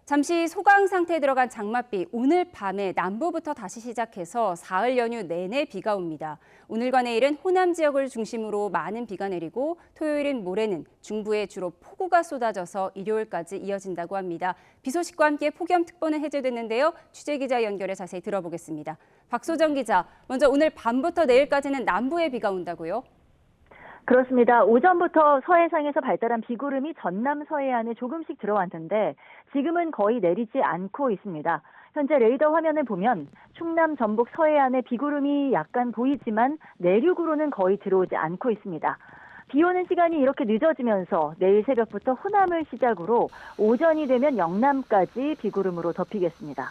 잠시 소강 상태에 들어간 장맛비, 오늘 밤에 남부부터 다시 시작해서 사흘 연휴 내내 비가 옵니다. 오늘과 내일은 호남 지역을 중심으로 많은 비가 내리고 토요일인 모레는 중부에 주로 폭우가 쏟아져서 일요일까지 이어진다고 합니다. 비 소식과 함께 폭염특보는 해제됐는데요. 취재기자 연결해 자세히 들어보겠습니다. 박소정 기자, 먼저 오늘 밤부터 내일까지는 남부에 비가 온다고요? 그렇습니다. 오전부터 서해상에서 발달한 비구름이 전남 서해안에 조금씩 들어왔는데 지금은 거의 내리지 않고 있습니다. 현재 레이더 화면을 보면 충남 전북 서해안에 비구름이 약간 보이지만 내륙으로는 거의 들어오지 않고 있습니다. 비 오는 시간이 이렇게 늦어지면서 내일 새벽부터 호남을 시작으로 오전이 되면 영남까지 비구름으로 덮이겠습니다.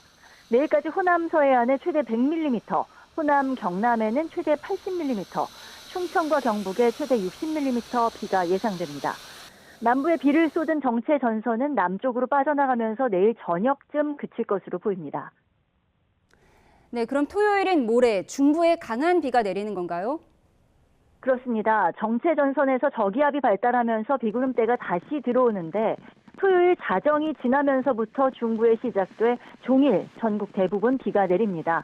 내일까지 호남 서해안에 최대 100mm, 호남 경남에는 최대 80mm, 충청과 경북에 최대 60mm 비가 예상됩니다. 남부에 비를 쏟은 정체 전선은 남쪽으로 빠져나가면서 내일 저녁쯤 그칠 것으로 보입니다. 네, 그럼 토요일인 모레 중부에 강한 비가 내리는 건가요? 그렇습니다. 정체 전선에서 저기압이 발달하면서 비구름대가 다시 들어오는데 토요일 자정이 지나면서부터 중부에 시작돼 종일 전국 대부분 비가 내립니다.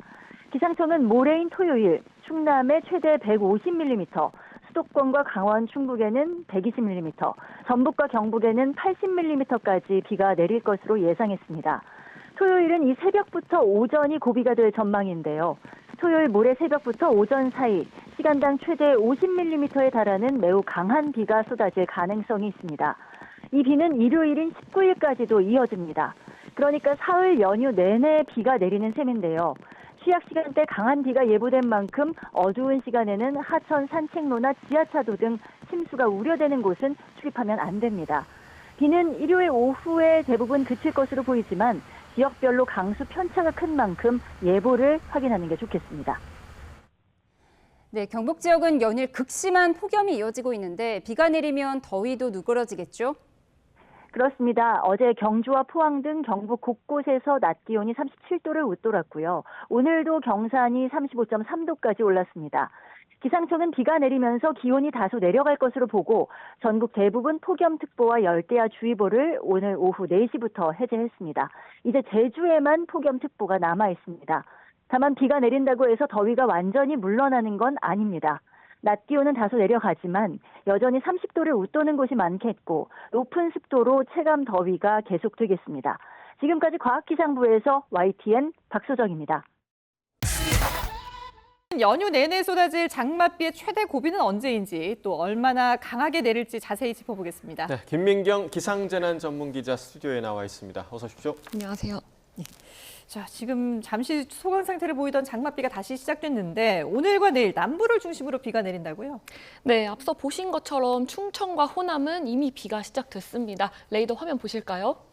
기상청은 모레인 토요일 충남에 최대 150mm, 수도권과 강원 충북에는 120mm, 전북과 경북에는 80mm까지 비가 내릴 것으로 예상했습니다. 토요일은 이 새벽부터 오전이 고비가 될 전망인데요. 토요일 모레 새벽부터 오전 사이 시간당 최대 50mm에 달하는 매우 강한 비가 쏟아질 가능성이 있습니다. 이 비는 일요일인 19일까지도 이어집니다. 그러니까 사흘 연휴 내내 비가 내리는 셈인데요. 취약 시간대 강한 비가 예보된 만큼 어두운 시간에는 하천 산책로나 지하차도 등 침수가 우려되는 곳은 출입하면 안 됩니다. 비는 일요일 오후에 대부분 그칠 것으로 보이지만 지역별로 강수 편차가 큰 만큼 예보를 확인하는 게 좋겠습니다. 네, 경북 지역은 연일 극심한 폭염이 이어지고 있는데 비가 내리면 더위도 누그러지겠죠? 그렇습니다. 어제 경주와 포항 등 경북 곳곳에서 낮 기온이 37도를 웃돌았고요. 오늘도 경산이 35.3도까지 올랐습니다. 기상청은 비가 내리면서 기온이 다소 내려갈 것으로 보고 전국 대부분 폭염특보와 열대야주의보를 오늘 오후 4시부터 해제했습니다. 이제 제주에만 폭염특보가 남아 있습니다. 다만 비가 내린다고 해서 더위가 완전히 물러나는 건 아닙니다. 낮 기온은 다소 내려가지만 여전히 30도를 웃도는 곳이 많겠고 높은 습도로 체감 더위가 계속되겠습니다. 지금까지 과학기상부에서 YTN 박소정입니다. 연휴 내내 쏟아질 장맛비의 최대 고비는 언제인지 또 얼마나 강하게 내릴지 자세히 짚어보겠습니다. 네, 김민경 기상재난 전문기자 스튜디오에 나와 있습니다. 어서 오십시오. 안녕하세요. 네. 자, 지금 잠시 소강 상태를 보이던 장맛비가 다시 시작됐는데 오늘과 내일 남부를 중심으로 비가 내린다고요? 네, 앞서 보신 것처럼 충청과 호남은 이미 비가 시작됐습니다. 레이더 화면 보실까요?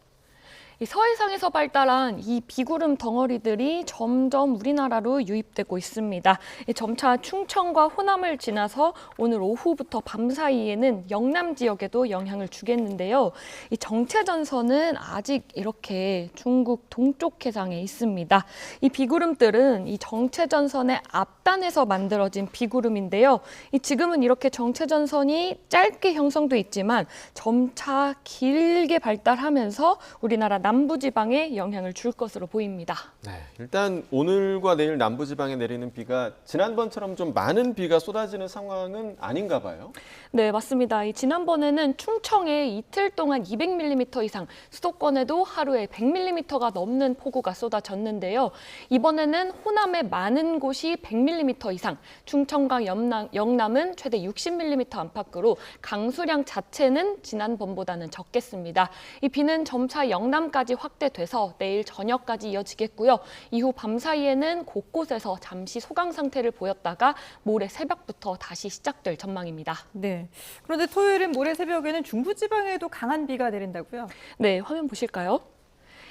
이 서해상에서 발달한 이 비구름 덩어리들이 점점 우리나라로 유입되고 있습니다. 점차 충청과 호남을 지나서 오늘 오후부터 밤 사이에는 영남 지역에도 영향을 주겠는데요. 이 정체전선은 아직 이렇게 중국 동쪽 해상에 있습니다. 이 비구름들은 이 정체전선의 앞단에서 만들어진 비구름인데요. 지금은 이렇게 정체전선이 짧게 형성돼 있지만 점차 길게 발달하면서 우리나라 남부지방에 영향을 줄 것으로 보입니다. 네, 일단 오늘과 내일 남부지방에 내리는 비가 지난번처럼 좀 많은 비가 쏟아지는 상황은 아닌가 봐요. 네, 맞습니다. 지난번에는 충청에 이틀 동안 200mm 이상, 수도권에도 하루에 100mm가 넘는 폭우가 쏟아졌는데요. 이번에는 호남의 많은 곳이 100mm 이상, 충청과 영남은 최대 60mm 안팎으로 강수량 자체는 지난번보다는 적겠습니다. 이 비는 점차 영남까지 확대돼서 내일 저녁까지 이어지겠고요. 이후 밤 사이에는 곳곳에서 잠시 소강 상태를 보였다가 모레 새벽부터 다시 시작될 전망입니다. 네. 그런데 토요일은 모레 새벽에는 중부지방에도 강한 비가 내린다고요? 네, 화면 보실까요?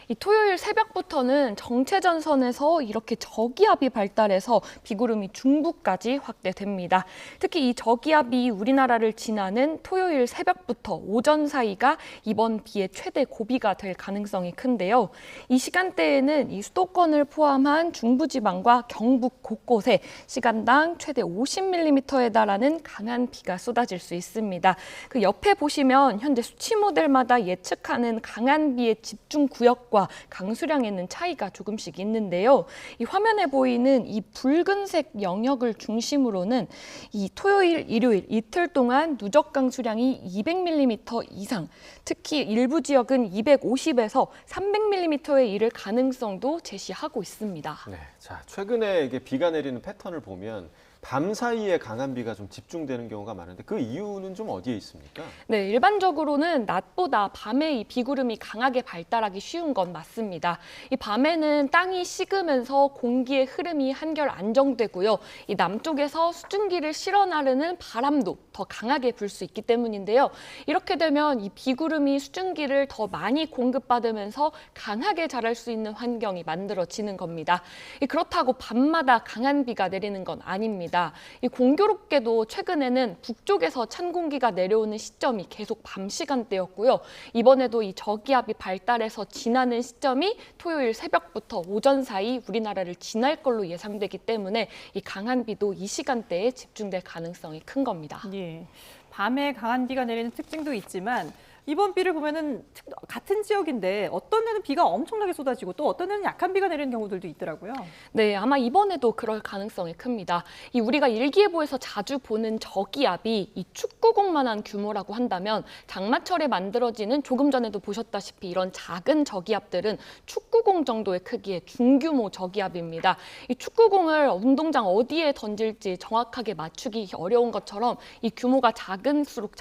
이 토요일 새벽부터는 정체전선에서 이렇게 저기압이 발달해서 비구름이 중부까지 확대됩니다. 특히 이 저기압이 우리나라를 지나는 토요일 새벽부터 오전 사이가 이번 비의 최대 고비가 될 가능성이 큰데요. 이 시간대에는 이 수도권을 포함한 중부지방과 경북 곳곳에 시간당 최대 50mm에 달하는 강한 비가 쏟아질 수 있습니다. 그 옆에 보시면 현재 수치 모델마다 예측하는 강한 비의 집중 구역과 양과 강수량에는 차이가 조금씩 있는데요. 이 화면에 보이는 이 붉은색 영역을 중심으로는 이 토요일, 일요일 이틀 동안 누적 강수량이 200mm 이상, 특히 일부 지역은 250에서 300mm에 이를 가능성도 제시하고 있습니다. 네, 자 최근에 이게 비가 내리는 패턴을 보면 밤 사이에 강한 비가 좀 집중되는 경우가 많은데 그 이유는 좀 어디에 있습니까? 네, 일반적으로는 낮보다 밤에 이 비구름이 강하게 발달하기 쉬운 건 맞습니다. 이 밤에는 땅이 식으면서 공기의 흐름이 한결 안정되고요. 이 남쪽에서 수증기를 실어 나르는 바람도 더 강하게 불 수 있기 때문인데요. 이렇게 되면 이 비구름이 수증기를 더 많이 공급받으면서 강하게 자랄 수 있는 환경이 만들어지는 겁니다. 그렇다고 밤마다 강한 비가 내리는 건 아닙니다. 이 공교롭게도 최근에는 북쪽에서 찬 공기가 내려오는 시점이 계속 밤 시간대였고요. 이번에도 이 저기압이 발달해서 지나는 시점이 토요일 새벽부터 오전 사이 우리나라를 지날 걸로 예상되기 때문에 이 강한 비도 이 시간대에 집중될 가능성이 큰 겁니다. 예. 밤에 강한 비가 내리는 특징도 있지만 이번 비를 보면은 같은 지역인데 어떤 데는 비가 엄청나게 쏟아지고 또 어떤 데는 약한 비가 내리는 경우들도 있더라고요. 네, 아마 이번에도 그럴 가능성이 큽니다. 이 우리가 일기예보에서 자주 보는 저기압이 이 축구공만한 규모라고 한다면 장마철에 만들어지는 조금 전에도 보셨다시피 이런 작은 저기압들은 축구공 정도의 크기의 중규모 저기압입니다. 이 축구공을 운동장 어디에 던질지 정확하게 맞추기 어려운 것처럼 이 규모가 작을수록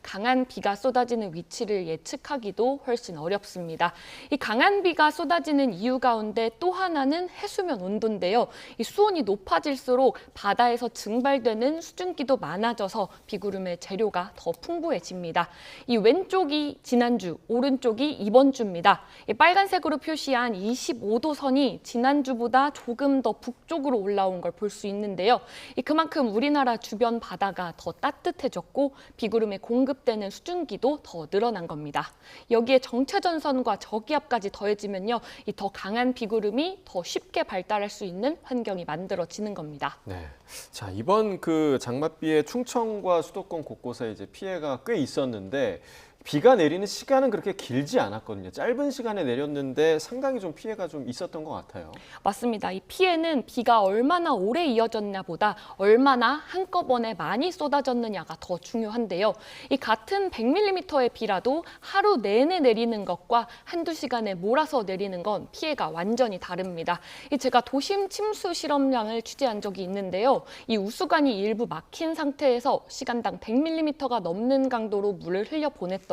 강한 비가 쏟아지는 위치를 예측하기도 훨씬 어렵습니다. 이 강한 비가 쏟아지는 이유 가운데 또 하나는 해수면 온도인데요. 이 수온이 높아질수록 바다에서 증발되는 수증기도 많아져서 비구름의 재료가 더 풍부해집니다. 이 왼쪽이 지난주, 오른쪽이 이번 주입니다. 이 빨간색으로 표시한 25도 선이 지난주보다 조금 더 북쪽으로 올라온 걸 볼 수 있는데요. 그만큼 우리나라 주변 바다가 더 따뜻해졌고 비구름에 공급되는 수증기도 더 늘어난 겁니다. 여기에 정체전선과 저기압까지 더해지면요, 이 더 강한 비구름이 더 쉽게 발달할 수 있는 환경이 만들어지는 겁니다. 네. 자, 이번 그 장맛비에 충청과 수도권 곳곳에 이제 피해가 꽤 있었는데 비가 내리는 시간은 그렇게 길지 않았거든요. 짧은 시간에 내렸는데 상당히 좀 피해가 좀 있었던 것 같아요. 맞습니다. 이 피해는 비가 얼마나 오래 이어졌냐보다 얼마나 한꺼번에 많이 쏟아졌느냐가 더 중요한데요. 이 같은 100mm의 비라도 하루 내내 내리는 것과 한두 시간에 몰아서 내리는 건 피해가 완전히 다릅니다. 제가 도심 침수 실험량을 취재한 적이 있는데요. 이 우수관이 일부 막힌 상태에서 시간당 100mm가 넘는 강도로 물을 흘려보냈던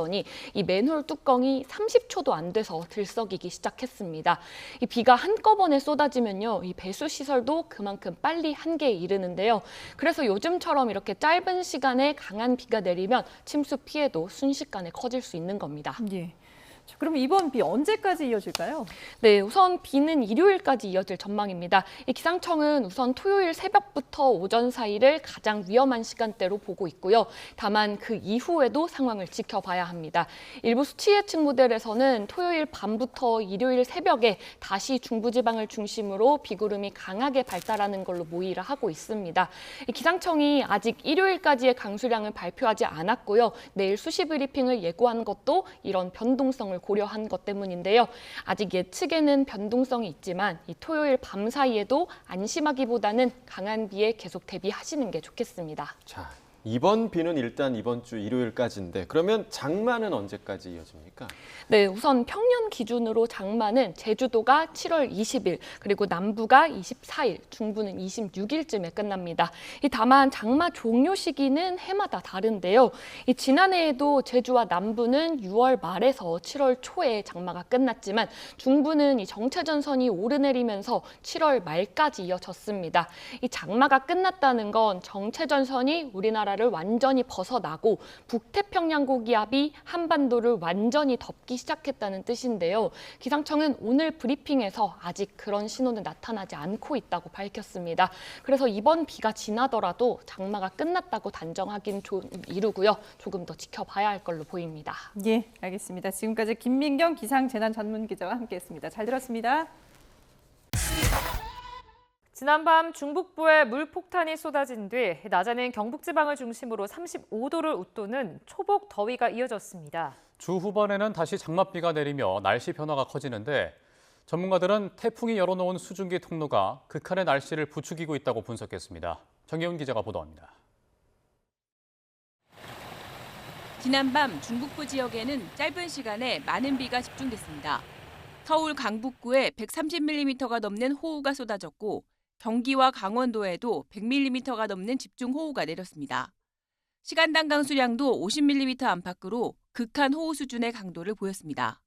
이 맨홀 뚜껑이 30초도 안 돼서 들썩이기 시작했습니다. 이 비가 한꺼번에 쏟아지면요, 이 배수 시설도 그만큼 빨리 한계에 이르는데요. 그래서 요즘처럼 이렇게 짧은 시간에 강한 비가 내리면 침수 피해도 순식간에 커질 수 있는 겁니다. 예. 자, 그럼 이번 비 언제까지 이어질까요? 네, 우선 비는 일요일까지 이어질 전망입니다. 이 기상청은 우선 토요일 새벽부터 오전 사이를 가장 위험한 시간대로 보고 있고요. 다만 그 이후에도 상황을 지켜봐야 합니다. 일부 수치 예측 모델에서는 토요일 밤부터 일요일 새벽에 다시 중부지방을 중심으로 비구름이 강하게 발달하는 걸로 모의를 하고 있습니다. 이 기상청이 아직 일요일까지의 강수량을 발표하지 않았고요. 내일 수시 브리핑을 예고한 것도 이런 변동성을 고려한 것 때문인데요. 아직 예측에는 변동성이 있지만 이 토요일 밤 사이에도 안심하기보다는 강한 비에 계속 대비하시는 게 좋겠습니다. 자, 이번 비는 일단 이번 주 일요일까지인데 그러면 장마는 언제까지 이어집니까? 네, 우선 평년 기준으로 장마는 제주도가 7월 20일, 그리고 남부가 24일, 중부는 26일쯤에 끝납니다. 다만 장마 종료 시기는 해마다 다른데요. 지난해에도 제주와 남부는 6월 말에서 7월 초에 장마가 끝났지만 중부는 이 정체전선이 오르내리면서 7월 말까지 이어졌습니다. 이 장마가 끝났다는 건 정체전선이 우리나라를 완전히 벗어나고 북태평양 고기압이 한반도를 완전히 덮기 시작했다는 뜻인데요. 기상청은 오늘 브리핑에서 아직 그런 신호는 나타나지 않고 있다고 밝혔습니다. 그래서 이번 비가 지나더라도 장마가 끝났다고 단정하기는 좀 이르고요. 조금 더 지켜봐야 할 걸로 보입니다. 예, 알겠습니다. 지금까지 김민경 기상재난전문기자와 함께했습니다. 잘 들었습니다. 지난밤 중북부에 물폭탄이 쏟아진 뒤 낮에는 경북지방을 중심으로 35도를 웃도는 초복 더위가 이어졌습니다. 주 후반에는 다시 장맛비가 내리며 날씨 변화가 커지는데 전문가들은 태풍이 열어놓은 수증기 통로가 극한의 날씨를 부추기고 있다고 분석했습니다. 정예훈 기자가 보도합니다. 지난밤 중북부 지역에는 짧은 시간에 많은 비가 집중됐습니다. 서울 강북구에 130mm가 넘는 호우가 쏟아졌고 경기와 강원도에도 100mm가 넘는 집중호우가 내렸습니다. 시간당 강수량도 50mm 안팎으로 극한 호우 수준의 강도를 보였습니다.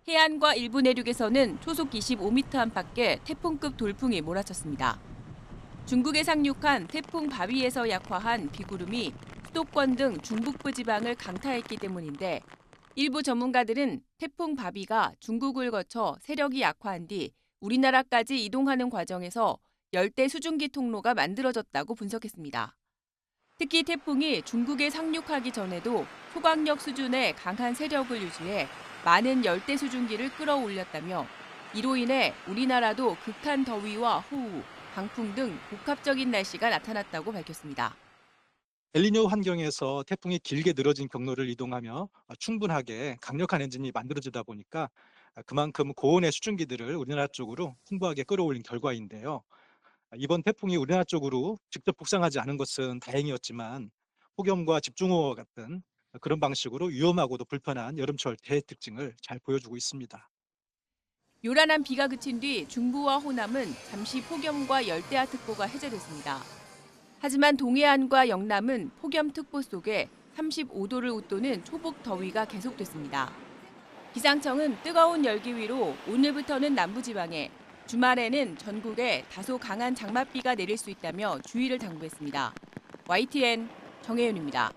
해안과 일부 내륙에서는 초속 25m 안팎의 태풍급 돌풍이 몰아쳤습니다. 중국에 상륙한 태풍 바위에서 약화한 비구름이 수도권 등 중북부 지방을 강타했기 때문인데 일부 전문가들은 태풍 바비가 중국을 거쳐 세력이 약화한 뒤 우리나라까지 이동하는 과정에서 열대 수증기 통로가 만들어졌다고 분석했습니다. 특히 태풍이 중국에 상륙하기 전에도 초강력 수준의 강한 세력을 유지해 많은 열대 수증기를 끌어올렸다며 이로 인해 우리나라도 극한 더위와 호우, 강풍 등 복합적인 날씨가 나타났다고 밝혔습니다. 엘니뇨 환경에서 태풍이 길게 늘어진 경로를 이동하며 충분하게 강력한 엔진이 만들어지다 보니까 그만큼 고온의 수증기들을 우리나라 쪽으로 풍부하게 끌어올린 결과인데요. 이번 태풍이 우리나라 쪽으로 직접 북상하지 않은 것은 다행이었지만 폭염과 집중호우와 같은 그런 방식으로 위험하고도 불편한 여름철 대특징을 잘 보여주고 있습니다. 요란한 비가 그친 뒤 중부와 호남은 잠시 폭염과 열대야특보가 해제됐습니다. 하지만 동해안과 영남은 폭염특보 속에 35도를 웃도는 초복 더위가 계속됐습니다. 기상청은 뜨거운 열기 위로 오늘부터는 남부지방에, 주말에는 전국에 다소 강한 장맛비가 내릴 수 있다며 주의를 당부했습니다. YTN 정혜윤입니다.